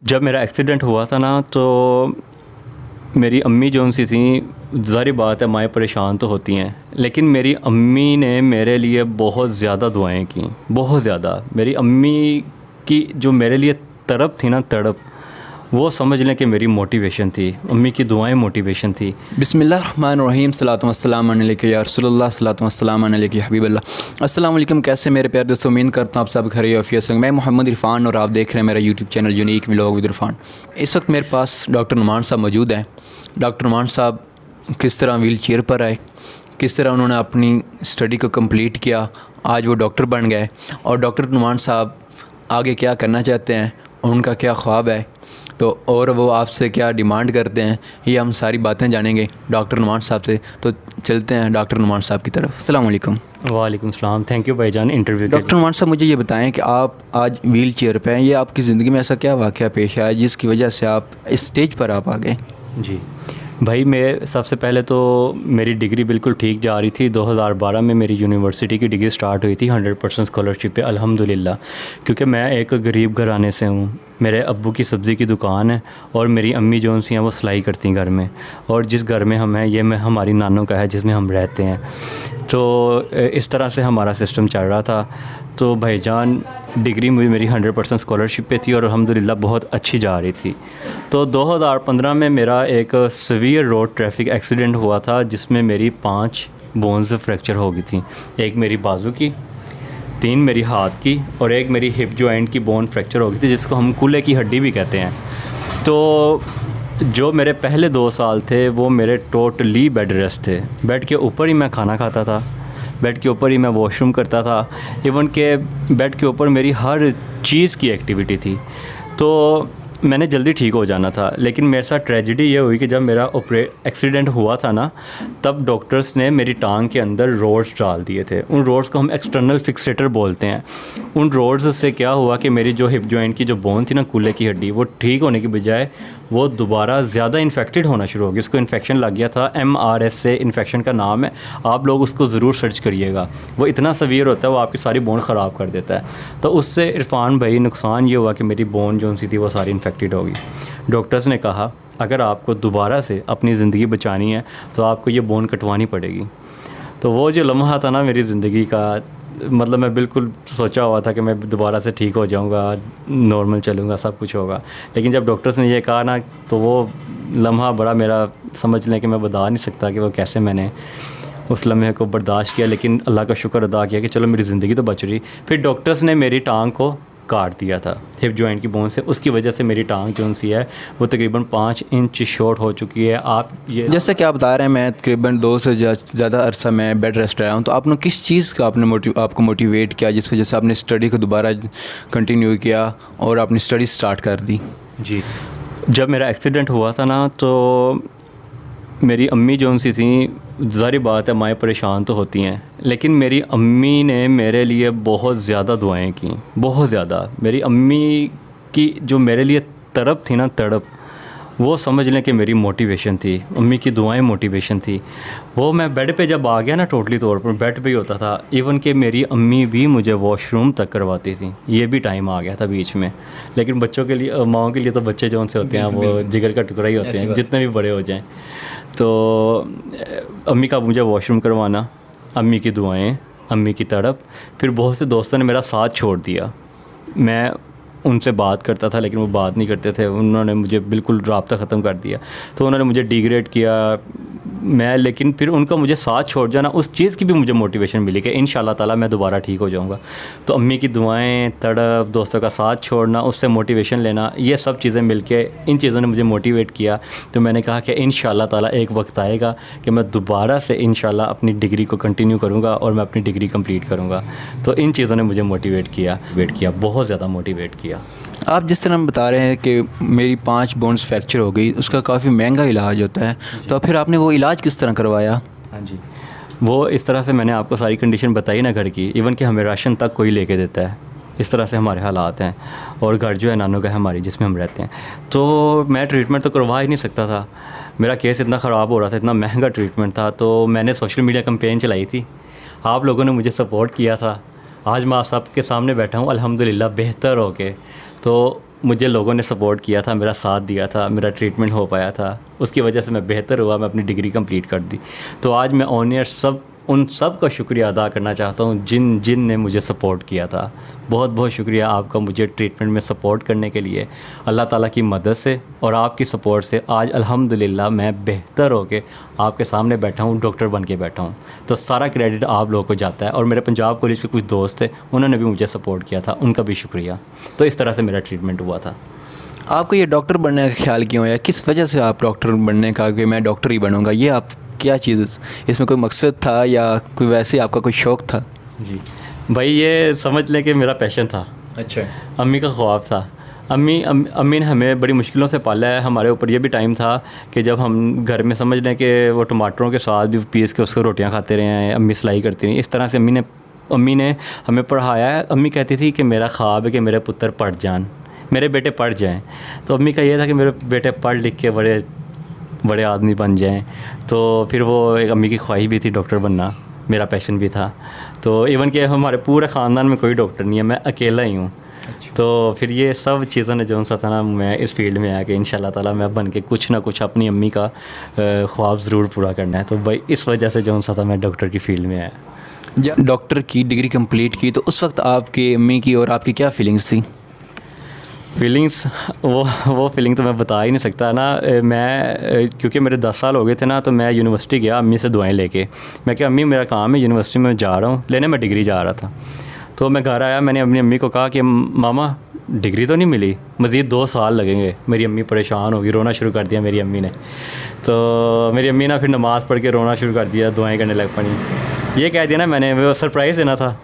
जब मेरा एक्सीडेंट हुआ था ना, तो मेरी अम्मी जो सी थी, ज़ाहिर बात है माएँ परेशान तो होती हैं, लेकिन मेरी अम्मी ने मेरे लिए बहुत ज़्यादा दुआएं की, बहुत ज़्यादा। मेरी अम्मी की जो मेरे लिए तड़प थी ना, तड़प, वो समझ लें कि मेरी मोटिवेशन थी। अम्मी की दुआएं मोटिवेशन थी। बिस्मिल्लाहिर्रहमानिर्रहीम, सलातु वस्सलाम अलैका या रसूलल्लाह, सलातु वस्सलाम अलैका या हबीबल्लाह। अस्सलाम वालेकुम, कैसे मेरे प्यारे दोस्तों, उम्मीद करता हूँ आप सब खैरियत आफियत से। मैं मोहम्मद इरफान और आप देख रहे हैं मेरा YouTube channel unique vlog with Irfan. इस वक्त मेरे पास डॉक्टर नुमान साहब मौजूद हैं। डॉक्टर नुमान साहब किस तरह व्हील चेयर पर आए, किस तरह उन्होंने अपनी स्टडी को कंप्लीट किया, आज वो डॉक्टर बन गए, और डॉक्टर नुमान साहब आगे क्या करना चाहते हैं, उनका क्या ख्वाब है, तो और वो आपसे क्या डिमांड करते हैं, ये हम सारी बातें जानेंगे डॉक्टर नुमान साहब से। तो चलते हैं डॉक्टर नुमान साहब की तरफ। अस्सलाम वालेकुम। वालेकुम सलाम, थैंक यू भाईजान इंटरव्यू के लिए। डॉक्टर नुमान साहब, मुझे ये बताएं कि आप आज व्हील चेयर पे हैं, ये आपकी ज़िंदगी में ऐसा क्या वाक़या पेश आया जिसकी वजह से आप इस स्टेज पर आप आ गए? जी भाई, मैं सबसे पहले तो मेरी डिग्री बिल्कुल ठीक जा रही थी। 2012 में मेरी यूनिवर्सिटी की डिग्री स्टार्ट हुई थी 100% स्कॉलरशिप पे, अल्हम्दुलिल्लाह। क्योंकि मैं एक गरीब घराने से हूँ। मेरे अब्बू की सब्ज़ी की दुकान है और मेरी अम्मी जो सी हैं वो सिलाई करती हैं घर में, और जिस घर में हम हैं ये मैं हमारी नानों का है जिसमें हम रहते हैं। तो इस तरह से हमारा सिस्टम चल रहा था। तो भाईजान डिग्री मेरी 100% स्कॉलरशिप पे थी और अल्हम्दुलिल्लाह बहुत अच्छी जा रही थी। तो 2015 में मेरा एक सीवियर रोड ट्रैफिक एक्सीडेंट हुआ था जिसमें मेरी 5 बोन्स फ्रैक्चर हो गई थी। एक मेरी बाजू की, 3 मेरी हाथ की और एक मेरी हिप जॉइंट की बोन फ्रैक्चर हो गई थी, जिसको हम कूल्हे की हड्डी भी कहते हैं। तो जो मेरे पहले 2 साल थे वो मेरे टोटली बेड रेस्ट थे। बेड के ऊपर ही मैं खाना खाता था, बेड के ऊपर ही मैं वॉशरूम करता था, इवन के बेड के ऊपर मेरी हर चीज़ की एक्टिविटी थी। तो मैंने जल्दी ठीक हो जाना था, लेकिन मेरे साथ ट्रेजेडी ये हुई कि जब मेरा एक्सीडेंट हुआ था ना, तब डॉक्टर्स ने मेरी टांग के अंदर रोड्स डाल दिए थे। उन रोड्स को हम एक्सटर्नल फिक्सेटर बोलते हैं। उन रोड्स से क्या हुआ कि मेरी जो हिप जॉइंट की जो बोन थी ना, कूल्हे की हड्डी, वो ठीक होने की बजाय वो दोबारा ज़्यादा इन्फेक्टेड होना शुरू हो गया। उसको इन्फेक्शन लग गया था, MRSA इन्फेक्शन का नाम है। आप लोग उसको ज़रूर सर्च करिएगा। वो इतना सवीयर होता है, वो आपकी सारी बोन ख़राब कर देता है। तो उससे इरफान भाई नुकसान ये हुआ कि मेरी बोन जो सी थी वो सारी इन्फेक्टेड हो गई। डॉक्टर्स ने कहा अगर आपको दोबारा से अपनी ज़िंदगी बचानी है तो आपको ये बोन कटवानी पड़ेगी। तो वो जो लम्हा था ना मेरी ज़िंदगी का, मतलब मैं बिल्कुल सोचा हुआ था कि मैं दोबारा से ठीक हो जाऊंगा, नॉर्मल चलूँगा, सब कुछ होगा। लेकिन जब डॉक्टर्स ने ये कहा ना, तो वो लम्हा बड़ा मेरा, समझ लें कि मैं बता नहीं सकता कि वो कैसे मैंने उस लम्हे को बर्दाश्त किया। लेकिन अल्लाह का शुक्र अदा किया कि चलो मेरी ज़िंदगी तो बच रही। फिर डॉक्टर्स ने मेरी टांग को काट दिया था हिप जॉइंट की बोन से। उसकी वजह से मेरी टांग जो सी है वो तकरीबन 5 इंच शॉर्ट हो चुकी है। आप ये जैसा कि आप बता रहे हैं, मैं तकरीबन 2 से ज़्यादा अरसा मैं बेड रेस्ट रहा हूँ, तो आपने किस चीज़ का आपको मोटिवेट किया जिस वजह से आपने स्टडी को दोबारा कंटिन्यू किया और आपने स्टडी स्टार्ट कर दी? जी, जब मेरा एक्सीडेंट हुआ था ना, तो मेरी अम्मी जो सी थी, ज़ाहिर बात है माएँ परेशान तो होती हैं, लेकिन मेरी अम्मी ने मेरे लिए बहुत ज़्यादा दुआएं की, बहुत ज़्यादा। मेरी अम्मी की जो मेरे लिए तड़प थी ना, तड़प, वो समझ लें कि मेरी मोटिवेशन थी। अम्मी की दुआएं मोटिवेशन थी। वो मैं बेड पे जब आ गया ना, टोटली तौर पर बेड पे ही होता था। इवन कि मेरी अम्मी भी मुझे वॉशरूम तक करवाती थी। ये भी टाइम आ गया था बीच में। लेकिन बच्चों के लिए, माओं के लिए तो बच्चे जो उनसे होते हैं वो जिगर का टुकड़ा ही होते हैं, जितने भी बड़े हो जाएँ। तो अम्मी का मुझे वॉशरूम करवाना, अम्मी की दुआएं, अम्मी की तड़प। फिर बहुत से दोस्तों ने मेरा साथ छोड़ दिया। मैं उनसे बात करता था लेकिन वो बात नहीं करते थे। उन्होंने मुझे बिल्कुल राब्ता ख़त्म कर दिया। तो उन्होंने मुझे डिग्रेड किया मैं, लेकिन फिर उनका मुझे साथ छोड़ जाना, उस चीज़ की भी मुझे मोटिवेशन मिली कि इंशाल्लाह ताला मैं दोबारा ठीक हो जाऊंगा। तो अम्मी की दुआएं, तड़प, दोस्तों का साथ छोड़ना, उससे मोटिवेशन लेना, ये सब चीज़ें मिलके इन चीज़ों ने मुझे मोटिवेट किया। तो मैंने कहा कि इंशाल्लाह ताला एक वक्त आएगा कि मैं दोबारा से इंशाल्लाह अपनी डिग्री को कंटिन्यू करूँगा और मैं अपनी डिग्री कंप्लीट करूँगा। तो इन चीज़ों ने मुझे मोटिवेट किया, बहुत ज़्यादा मोटिवेट किया। आप जिस तरह बता रहे हैं कि मेरी 5 बोन्स फ्रैक्चर हो गई, उसका काफ़ी महंगा इलाज होता है, तो फिर आपने वो इलाज किस तरह करवाया? हाँ जी, वो इस तरह से मैंने आपको सारी कंडीशन बताई ना घर की। इवन कि हमें राशन तक कोई लेके देता है, इस तरह से हमारे हालात हैं। और घर जो है नानों का है हमारी, जिसमें हम रहते हैं। तो मैं ट्रीटमेंट तो करवा ही नहीं सकता था। मेरा केस इतना ख़राब हो रहा था, इतना महंगा ट्रीटमेंट था। तो मैंने सोशल मीडिया कैंपेन चलाई थी, आप लोगों ने मुझे सपोर्ट किया था। आज मैं आप सबके सामने बैठा हूँ अल्हम्दुलिल्लाह बेहतर हो के। तो मुझे लोगों ने सपोर्ट किया था, मेरा साथ दिया था, मेरा ट्रीटमेंट हो पाया था, उसकी वजह से मैं बेहतर हुआ, मैं अपनी डिग्री कंप्लीट कर दी। तो आज मैं ऑन एयर उन सब का शुक्रिया अदा करना चाहता हूँ जिन ने मुझे सपोर्ट किया था। बहुत बहुत शुक्रिया आपका मुझे ट्रीटमेंट में सपोर्ट करने के लिए। अल्लाह ताला की मदद से और आपकी सपोर्ट से आज अल्हम्दुलिल्लाह मैं बेहतर होके आपके सामने बैठा हूँ, डॉक्टर बन के बैठा हूँ। तो सारा क्रेडिट आप लोगों को जाता है। और मेरे पंजाब कॉलेज के कुछ दोस्त थे, उन्होंने भी मुझे सपोर्ट किया था, उनका भी शुक्रिया। तो इस तरह से मेरा ट्रीटमेंट हुआ था। आपको ये डॉक्टर बनने का ख्याल क्यों आया? किस वजह से आप डॉक्टर बनने का कि मैं डॉक्टर ही बनूंगा, ये आप क्या चीज़, इसमें कोई मकसद था या कोई वैसे आपका कोई शौक़ था? जी भाई, ये समझ लें कि मेरा पैशन था। अच्छा। अम्मी का ख्वाब था। अम्मी ने हमें बड़ी मुश्किलों से पाला है। हमारे ऊपर ये भी टाइम था कि जब हम घर में समझ लें कि वो टमाटरों के साथ भी पीस के उसको रोटियां खाते रहे हैं, अम्मी सिलाई करती रही। इस तरह से अम्मी ने हमें पढ़ाया है। अम्मी कहती थी कि मेरा ख्वाब है कि मेरे पुत्र पढ़ जान, मेरे बेटे पढ़ जाएँ। तो अम्मी का ये था कि मेरे बेटे पढ़ लिख के बड़े आदमी बन जाएं। तो फिर वो एक अम्मी की ख्वाहिश भी थी डॉक्टर बनना, मेरा पैशन भी था। तो इवन कि हमारे पूरे ख़ानदान में कोई डॉक्टर नहीं है, मैं अकेला ही हूँ। तो फिर ये सब चीज़ों ने जो सा था ना, मैं इस फील्ड में आके इंशाल्लाह ताला मैं बन के कुछ ना कुछ अपनी अम्मी का ख्वाब ज़रूर पूरा करना है। तो भाई इस वजह से जो सा था मैं डॉक्टर की फ़ील्ड में आया। जब डॉक्टर की डिग्री कंप्लीट की तो उस वक्त आपकी अम्मी की और आपकी क्या फीलिंग्स थी? फीलिंग्स वो फीलिंग तो मैं बता ही नहीं सकता ना। मैं क्योंकि मेरे 10 साल हो गए थे ना, तो मैं यूनिवर्सिटी गया अम्मी से दुआएं लेके। मैं क्या अम्मी मेरा काम है, यूनिवर्सिटी में जा रहा हूँ लेने, मैं डिग्री जा रहा था। तो मैं घर आया, मैंने अपनी अम्मी को कहा कि मामा डिग्री तो नहीं मिली, मज़ीद 2 साल लगेंगे। मेरी अम्मी परेशान होगी, रोना शुरू कर दिया मेरी अम्मी ने। तो मेरी अम्मी ना फिर नमाज़ पढ़ के रोना शुरू कर दिया, दुआएँ करने लग पड़ी। ये कह दिया ना मैंने, वो सरप्राइज़ देना था।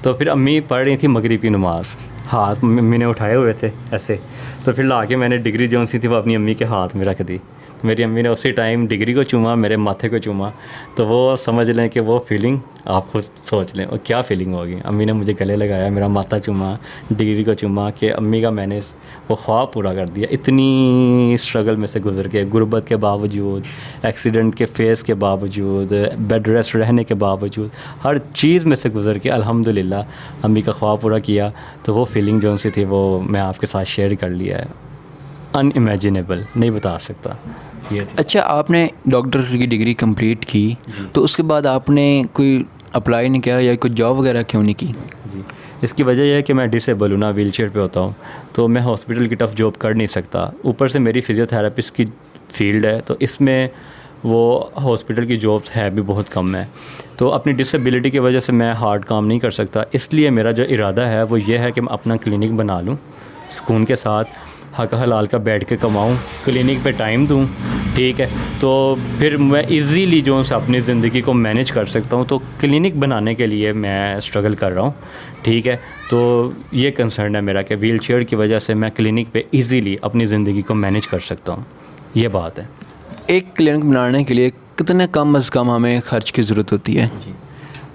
तो फिर अम्मी पढ़ रही थी मगरिब की नमाज़, हाथ मम्मी ने उठाए हुए थे ऐसे। तो फिर ला के मैंने डिग्री जो सी थी वो अपनी अम्मी के हाथ में रख दी। मेरी अम्मी ने उसी टाइम डिग्री को चूमा, मेरे माथे को चूमा। तो वो समझ लें कि वो फीलिंग आप खुद सोच लें और क्या फ़ीलिंग होगी। अम्मी ने मुझे गले लगाया, मेरा माथा चूमा, डिग्री को चूमा कि अम्मी का मैंने वो ख्वाब पूरा कर दिया। इतनी स्ट्रगल में से गुज़र के, गुर्बत के बावजूद, एक्सीडेंट के फेस के बावजूद, बेड रेस्ट रहने के बावजूद, हर चीज़ में से गुज़र के अल्हम्दुलिल्लाह अम्मी का ख्वाब पूरा किया। तो वो फीलिंग जो सी थी वो मैं आपके साथ शेयर कर लिया है। अनइमेजिनेबल, नहीं बता सकता ये। अच्छा, आपने डॉक्टर की डिग्री कंप्लीट की तो उसके बाद आपने कोई अप्लाई नहीं किया या कोई जॉब वगैरह क्यों नहीं की? जी, इसकी वजह यह है कि मैं डिसेबल हूँ ना, व्हील चेयर पर होता हूँ, तो मैं हॉस्पिटल की टफ़ जॉब कर नहीं सकता। ऊपर से मेरी फ़िज़ियोथेरेपिस्ट की फ़ील्ड है, तो इसमें वो हॉस्पिटल की जॉब्स है भी बहुत कम है। तो अपनी डिसेबिलिटी की वजह से मैं हार्ड काम नहीं कर सकता। इसलिए मेरा जो इरादा है वो ये है कि मैं अपना क्लिनिक बना लूँ सुकून के साथ, हक हलाल का बैठ के कमाऊँ, क्लिनिक पे टाइम दूँ, ठीक है। तो फिर मैं इजीली जो है अपनी ज़िंदगी को मैनेज कर सकता हूँ। तो क्लिनिक बनाने के लिए मैं स्ट्रगल कर रहा हूँ, ठीक है। तो ये कंसर्न है मेरा कि व्हील चेयर की वजह से मैं क्लिनिक पे इजीली अपनी ज़िंदगी को मैनेज कर सकता हूँ, ये बात है। एक क्लिनिक बनाने के लिए कितने कम अज़ कम हमें ख़र्च की ज़रूरत होती है?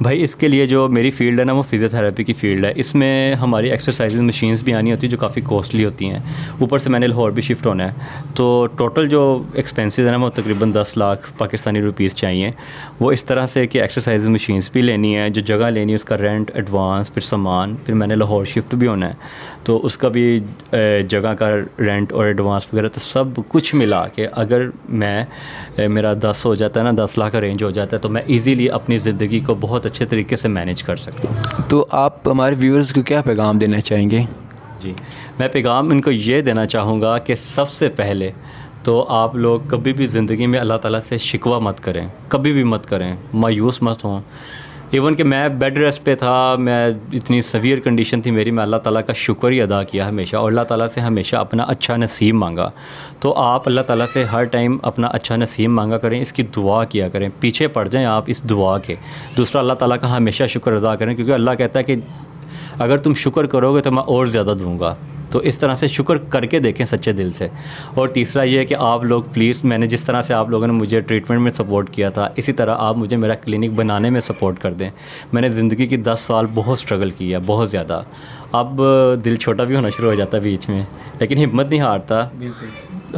भाई इसके लिए जो मेरी फ़ील्ड है ना, वो फ़िज़ियोथेरेपी की फ़ील्ड है। इसमें हमारी एक्सरसाइज मशीन्स भी आनी होती है जो काफ़ी कॉस्टली होती हैं। ऊपर से मैंने लाहौर भी शिफ्ट होना है, तो टोटल जो एक्सपेंसेस है ना वो तकरीबन 10 लाख पाकिस्तानी रुपीस चाहिए। वो इस तरह से कि एक्सरसाइज मशीन्स भी लेनी है, जो जगह लेनी है उसका रेंट, एडवांस, फिर सामान, फिर मैंने लाहौर शिफ्ट भी होना है तो उसका भी जगह का रेंट और एडवांस वगैरह, तो सब कुछ मिला के अगर मेरा 10 हो जाता है ना, 10 लाख का रेंज हो जाता है, तो मैं ईज़िली अपनी ज़िंदगी को बहुत अच्छे तरीके से मैनेज कर सकता हूँ। तो आप हमारे व्यूअर्स को क्या पैगाम देना चाहेंगे? जी, मैं पैगाम इनको ये देना चाहूँगा कि सबसे पहले तो आप लोग कभी भी ज़िंदगी में अल्लाह ताला से शिकवा मत करें, कभी भी मत करें, मायूस मत हों। इवन कि मैं बेड रेस्ट पे था, मैं इतनी सवियर कंडीशन थी मेरी, मैं अल्लाह ताला का शुक्र ही अदा किया हमेशा और अल्लाह ताला से हमेशा अपना अच्छा नसीब मांगा। तो आप अल्लाह ताला से हर टाइम अपना अच्छा नसीब मांगा करें, इसकी दुआ किया करें, पीछे पड़ जाएं आप इस दुआ के। दूसरा, अल्लाह ताला का हमेशा शुक्र अदा करें, क्योंकि अल्लाह कहता है कि अगर तुम शुक्र करोगे तो मैं और ज़्यादा दूँगा। तो इस तरह से शुक्र करके देखें सच्चे दिल से। और तीसरा ये है कि आप लोग प्लीज़, मैंने जिस तरह से आप लोगों ने मुझे ट्रीटमेंट में सपोर्ट किया था, इसी तरह आप मुझे मेरा क्लिनिक बनाने में सपोर्ट कर दें। मैंने ज़िंदगी की 10 साल बहुत स्ट्रगल किया, बहुत ज़्यादा। अब दिल छोटा भी होना शुरू हो जाता है बीच में, लेकिन हिम्मत नहीं हारता,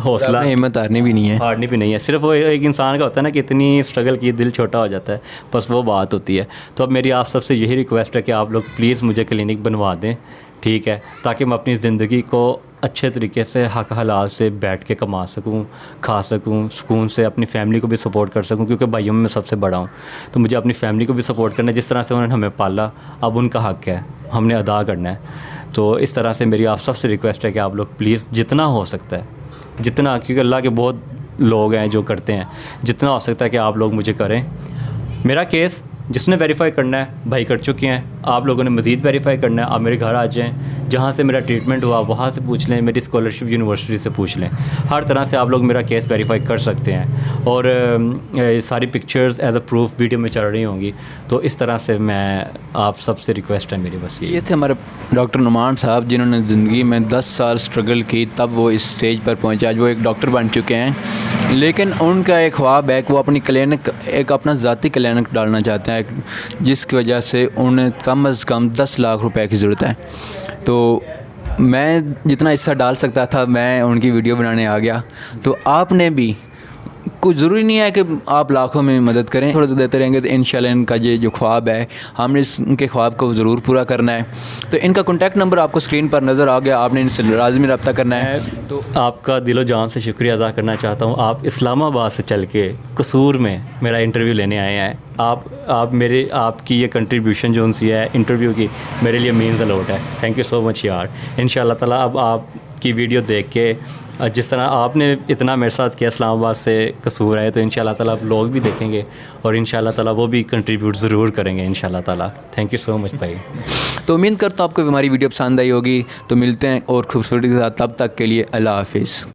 हौसला, हिम्मत हारनी भी नहीं है, हारनी भी नहीं है। सिर्फ वो एक इंसान का होता है ना कि इतनी स्ट्रगल की दिल छोटा हो जाता है, बस वो बात होती है। तो अब मेरी आप सबसे यही रिक्वेस्ट है कि आप लोग प्लीज़ मुझे क्लिनिक बनवा दें, ठीक है, ताकि मैं अपनी ज़िंदगी को अच्छे तरीके से हक हलाल से बैठ के कमा सकूं, खा सकूं, सुकून से अपनी फैमिली को भी सपोर्ट कर सकूं, क्योंकि भाइयों में मैं सबसे बड़ा हूं। तो मुझे अपनी फैमिली को भी सपोर्ट करना है। जिस तरह से उन्होंने हमें पाला, अब उनका हक़ है, हमने अदा करना है। तो इस तरह से मेरी आप सबसे रिक्वेस्ट है कि आप लोग प्लीज़ जितना हो सकता है, जितना, क्योंकि अल्लाह के बहुत लोग हैं जो करते हैं, जितना हो सकता है कि आप लोग मुझे करें। मेरा केस जिसने वेरीफाई करना है भाई कर चुके हैं, आप लोगों ने मज़ीद वेरीफाई करना है, आप मेरे घर आ जाएं, जहाँ से मेरा ट्रीटमेंट हुआ वहाँ से पूछ लें, मेरी स्कॉलरशिप यूनिवर्सिटी से पूछ लें, हर तरह से आप लोग मेरा केस वेरीफाई कर सकते हैं। और सारी pictures as a proof video में चल रही होंगी। तो इस तरह से मैं आप सबसे रिक्वेस्ट है मेरी, बस ये थे हमारे डॉक्टर नुमान साहब, जिन्होंने ज़िंदगी में 10 साल स्ट्रगल की, तब वो इस स्टेज पर पहुँचे। आज वो एक डॉक्टर बन चुके हैं, लेकिन उनका एक ख्वाब है कि वो अपनी क्लिनिक, एक अपना ज़ाती क्लिनिक डालना चाहते हैं, जिसकी वजह से उन्हें कम से कम 10 लाख रुपए की ज़रूरत है। तो मैं जितना हिस्सा डाल सकता था मैं उनकी वीडियो बनाने आ गया। तो आपने भी, कुछ ज़रूरी नहीं है कि आप लाखों में मदद करें, थोड़ा तो देते रहेंगे तो इंशाल्लाह इनका ये जो ख्वाब है, हमने इनके ख्वाब को ज़रूर पूरा करना है। तो इनका कॉन्टैक्ट नंबर आपको स्क्रीन पर नज़र आ गया, आपने इनसे लाज़मी रब्ता करना है। तो आपका दिलो जान से शुक्रिया अदा करना चाहता हूँ। आप इस्लामाबाद से चल के कसूर में मेरा इंटरव्यू लेने आए हैं। आपकी ये कंट्रीब्यूशन जो उनसी है इंटरव्यू की, मेरे लिए मीन्स अ लॉट है। थैंक यू सो मच यार। इंशाल्लाह ताला अब आपकी वीडियो देख के, जिस तरह आपने इतना मेरे साथ किया इस्लामाबाद से कसूर है, तो इंशाल्लाह ताला अब लोग भी देखेंगे और इंशाल्लाह ताला वो भी कंट्रीब्यूट ज़रूर करेंगे इंशाल्लाह ताला। थैंक यू सो मच भाई। तो उम्मीद करता हूँ आपको हमारी वीडियो पसंद आई होगी। तो मिलते हैं और खूबसूरती के साथ, तब तक के लिए अल्लाह हाफिज़।